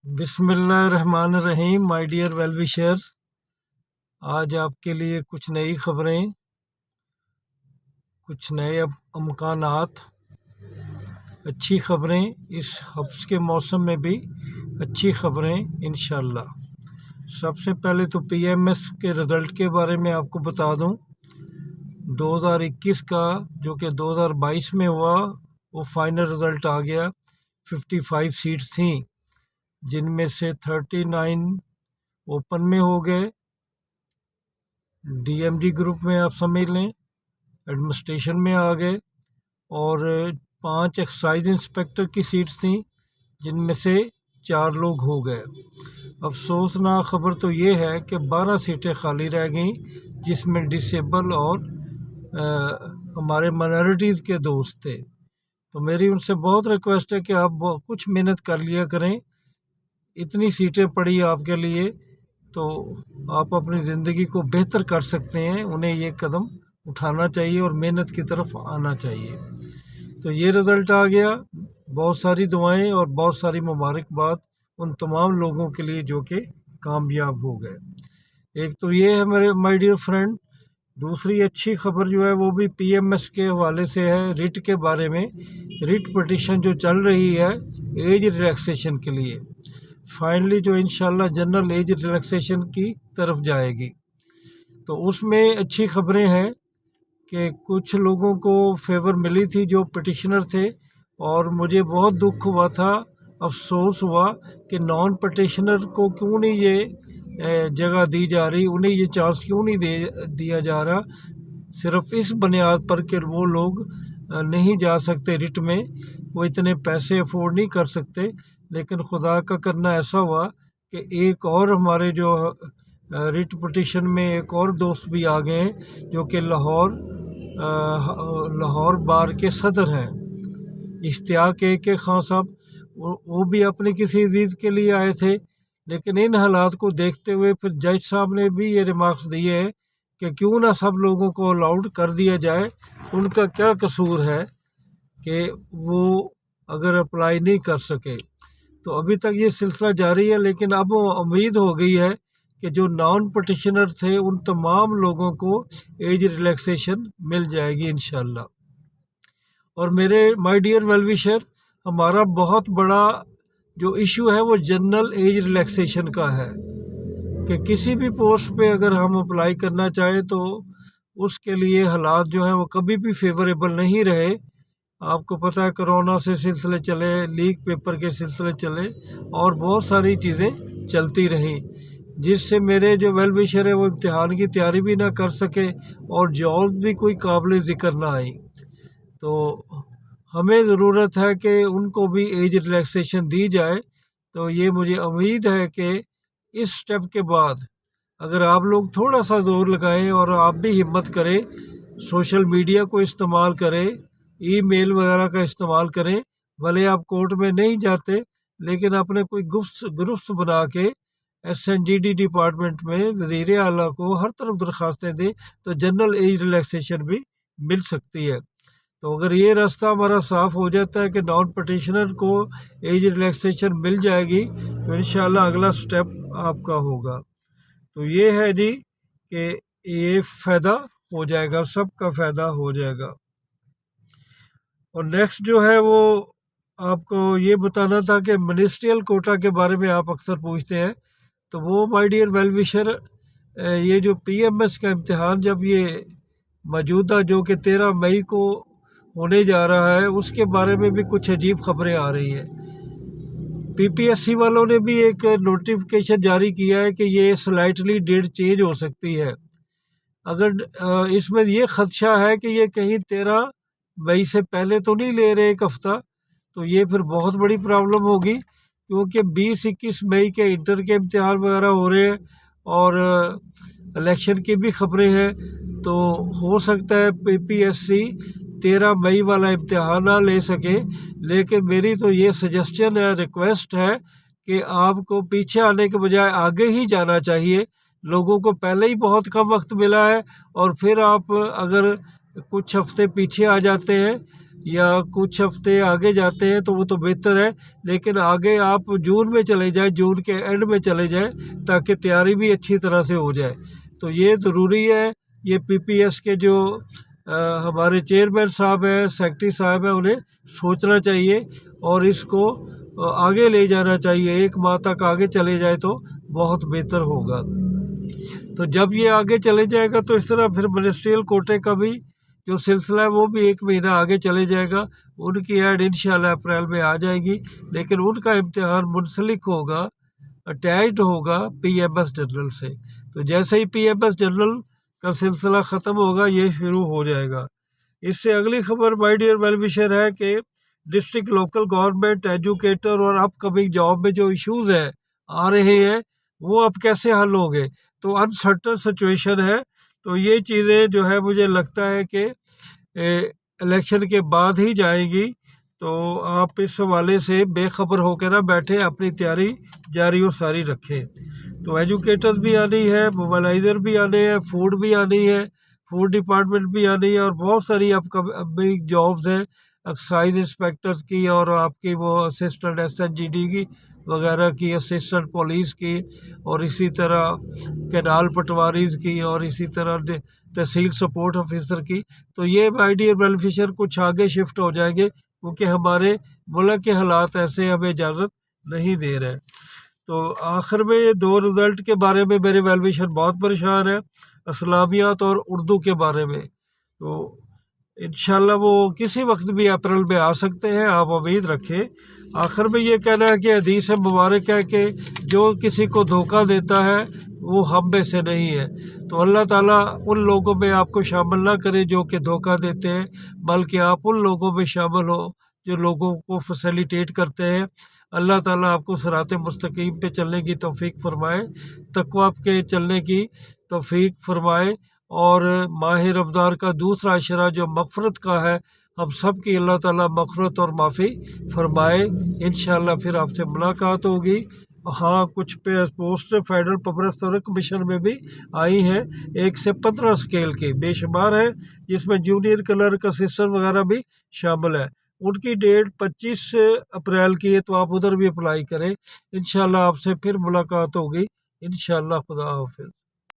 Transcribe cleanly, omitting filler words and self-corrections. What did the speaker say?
बिस्मिल्लाहिर्रहमानिर्रहीम। My dear well wishers, आज आपके लिए कुछ नई खबरें, कुछ नए अमकानात, अच्छी खबरें, इस हफ्स के मौसम में भी अच्छी खबरें इंशाल्लाह। सबसे पहले तो पीएमएस के रिज़ल्ट के बारे में आपको बता दूं। 2021 का जो कि 2022 में हुआ, वो फाइनल रिज़ल्ट आ गया। 55 सीट्स थी, जिनमें से 39 ओपन में हो गए, डीएमडी ग्रुप में आप समझ लें, एडमिनिस्ट्रेशन में आ गए, और 5 एक्साइज इंस्पेक्टर की सीट्स थी, जिनमें से 4 लोग हो गए। अफसोसनाक खबर तो ये है कि 12 सीटें खाली रह गईं, जिसमें डिसेबल और हमारे माइनॉरिटीज़ के दोस्त थे। तो मेरी उनसे बहुत रिक्वेस्ट है कि आप कुछ मेहनत कर लिया करें। इतनी सीटें पड़ी आपके लिए, तो आप अपनी ज़िंदगी को बेहतर कर सकते हैं। उन्हें ये कदम उठाना चाहिए और मेहनत की तरफ आना चाहिए। तो ये रिज़ल्ट आ गया। बहुत सारी दुआएं और बहुत सारी मुबारकबाद उन तमाम लोगों के लिए जो कि कामयाब हो गए। एक तो ये है मेरे माय डियर फ्रेंड। दूसरी अच्छी खबर जो है वो भी पीएमएस के हवाले से है, रिट के बारे में। रिट पटिशन जो चल रही है एज रिलैक्सेशन के लिए, फाइनली जो इंशाल्लाह जनरल एज रिलैक्सेशन की तरफ जाएगी। तो उसमें अच्छी खबरें हैं कि कुछ लोगों को फेवर मिली थी जो पटिशनर थे, और मुझे बहुत दुख हुआ था, अफसोस हुआ कि नॉन पटिशनर को क्यों नहीं ये जगह दी जा रही, उन्हें ये चांस क्यों नहीं दिया जा रहा। सिर्फ इस बुनियाद पर कि वो लोग नहीं जा सकते रिट में, वो इतने पैसे अफोर्ड नहीं कर सकते। लेकिन खुदा का करना ऐसा हुआ कि एक और हमारे जो रिट पटिशन में एक और दोस्त भी आ गए हैं, जो कि लाहौर बार के सदर हैं, इश्तियाक के खान साहब। वो भी अपने किसी अजीज़ के लिए आए थे, लेकिन इन हालात को देखते हुए फिर जज साहब ने भी ये रिमार्क्स दिए हैं कि क्यों ना सब लोगों को अलाउड कर दिया जाए। उनका क्या कसूर है कि वो अगर अप्लाई नहीं कर सके। तो अभी तक ये सिलसिला जारी है, लेकिन अब उम्मीद हो गई है कि जो नॉन पटिशनर थे उन तमाम लोगों को एज रिलैक्सेशन मिल जाएगी इंशाल्लाह। और मेरे माय डियर वेल विशर, हमारा बहुत बड़ा जो इशू है वो जनरल एज रिलैक्सेशन का है कि किसी भी पोस्ट पे अगर हम अप्लाई करना चाहें तो उसके लिए हालात जो हैं वो कभी भी फेवरेबल नहीं रहे। आपको पता है कोरोना से सिलसिले चले, लीक पेपर के सिलसिले चले, और बहुत सारी चीज़ें चलती रहीं, जिससे मेरे जो वेल विशर है वो इम्तिहान की तैयारी भी ना कर सके और जॉब भी कोई काबिल ज़िक्र ना आई। तो हमें ज़रूरत है कि उनको भी एज रिलैक्सेशन दी जाए। तो ये मुझे उम्मीद है कि इस स्टेप के बाद अगर आप लोग थोड़ा सा ज़ोर लगाएं और आप भी हिम्मत करें, सोशल मीडिया को इस्तेमाल करें, ईमेल वगैरह का इस्तेमाल करें, भले आप कोर्ट में नहीं जाते, लेकिन अपने कोई ग्रुप्स बना के SNGD डिपार्टमेंट में वज़ीर आला को हर तरफ दरख्वास्तें दें, तो जनरल एज रिलैक्सेशन भी मिल सकती है। तो अगर ये रास्ता हमारा साफ़ हो जाता है कि नॉन पटिशनर को एज रिलैक्सेशन मिल जाएगी, तो इंशाल्लाह अगला स्टेप आपका होगा। तो ये है जी कि ये फ़ायदा हो जाएगा, सबका फ़ायदा हो जाएगा। और नेक्स्ट जो है वो आपको ये बताना था कि मिनिस्ट्रियल कोटा के बारे में आप अक्सर पूछते हैं। तो वो माय डियर वेल विशर, ये जो पीएमएस का इम्तिहान जब ये मौजूदा जो कि 13 मई को होने जा रहा है, उसके बारे में भी कुछ अजीब खबरें आ रही हैं। पीपीएससी वालों ने भी एक नोटिफिकेशन जारी किया है कि ये स्लाइटली डेट चेंज हो सकती है। अगर इसमें ये खदशा है कि ये कहीं 13 मई से पहले तो नहीं ले रहे एक हफ़्ता, तो ये फिर बहुत बड़ी प्रॉब्लम होगी, क्योंकि 20-21 मई के इंटर के इम्तिहान वगैरह हो रहे हैं और इलेक्शन की भी खबरें हैं। तो हो सकता है पीपीएससी 13 मई वाला इम्तिहान ना ले सके। लेकिन मेरी तो ये सजेशन है, रिक्वेस्ट है कि आपको पीछे आने के बजाय आगे ही जाना चाहिए। लोगों को पहले ही बहुत कम वक्त मिला है, और फिर आप अगर कुछ हफ्ते पीछे आ जाते हैं या कुछ हफ्ते आगे जाते हैं तो वो तो बेहतर है, लेकिन आगे आप जून में चले जाएं, जून के एंड में चले जाएं, ताकि तैयारी भी अच्छी तरह से हो जाए। तो ये ज़रूरी है। ये पीपीएस के जो हमारे चेयरमैन साहब हैं, सेक्रेटरी साहब हैं, उन्हें सोचना चाहिए और इसको आगे ले जाना चाहिए। 1 माह तक आगे चले जाए तो बहुत बेहतर होगा। तो जब ये आगे चले जाएगा तो इस तरह फिर मिनिस्ट्रियल कोटे का भी जो सिलसिला है वो भी 1 महीना आगे चले जाएगा। उनकी ऐड इंशाल्लाह अप्रैल में आ जाएगी, लेकिन उनका इम्तिहान मुंसलिक होगा, अटैच्ड होगा पीएमएस जनरल से। तो जैसे ही पीएमएस जनरल का सिलसिला ख़त्म होगा, ये शुरू हो जाएगा। इससे अगली खबर माय डियर वेल विशर है कि डिस्ट्रिक्ट लोकल गवर्नमेंट एजुकेटर और अपकमिंग जॉब में जो इश्यूज़ हैं आ रहे हैं वो अब कैसे हल होंगे। तो अनसर्टन सिचुएशन है। तो ये चीज़ें जो है मुझे लगता है कि इलेक्शन के बाद ही जाएंगी। तो आप इस हवाले से बेखबर होकर ना बैठे, अपनी तैयारी जारी और सारी रखें। तो एजुकेटर्स भी आनी है, मोबाइलाइज़र भी आने हैं, फूड भी आनी है, फूड डिपार्टमेंट भी आनी है, और बहुत सारी अपकमिंग जॉब्स हैं, एक्साइज इंस्पेक्टर्स की और आपकी वो असिस्टेंट एसएनजीडी की वगैरह की, असिस्टेंट पुलिस की, और इसी तरह कैनाल पटवारीज़ की, और इसी तरह तहसील सपोर्ट ऑफिसर की। तो ये माय डियर बेनिफिशियर कुछ आगे शिफ्ट हो जाएंगे, क्योंकि हमारे मुल्क के हालात ऐसे हमें इजाज़त नहीं दे रहे। तो आखिर में ये 2 रिज़ल्ट के बारे में मेरे वेलविशर बहुत परेशान है, इस्लामियात और उर्दू के बारे में। तो इंशाल्लाह वो किसी वक्त भी अप्रैल में आ सकते हैं, आप उम्मीद रखें। आखिर में ये कहना है कि हदीस मुबारक है कि जो किसी को धोखा देता है वो हम में से नहीं है। तो अल्लाह ताला उन लोगों में आपको शामिल ना करे जो कि धोखा देते हैं, बल्कि आप उन लोगों में शामिल हो जो लोगों को फैसिलिटेट करते हैं। अल्लाह ताला आपको सिराते मुस्तकीम पे चलने की तौफीक फरमाए, तकवा के चलने की तौफीक फरमाए, और माह रमज़ान का दूसरा अशरा जो मग़फ़िरत का है, हम सब की अल्लाह ताला मग़फ़िरत और माफ़ी फरमाए। इंशाअल्लाह फिर आपसे मुलाकात होगी। हाँ, कुछ पे post federal public service commission में भी आई हैं, 1 से 15 स्केल की बेशुमार है, जिसमें जूनियर क्लर्क असिस्टेंट वगैरह भी शामिल है। उनकी डेट 25 अप्रैल की है, तो आप उधर भी अप्लाई करें। इंशाअल्लाह आपसे फिर मुलाकात होगी। इंशाअल्लाह खुदा हाफ़िज़।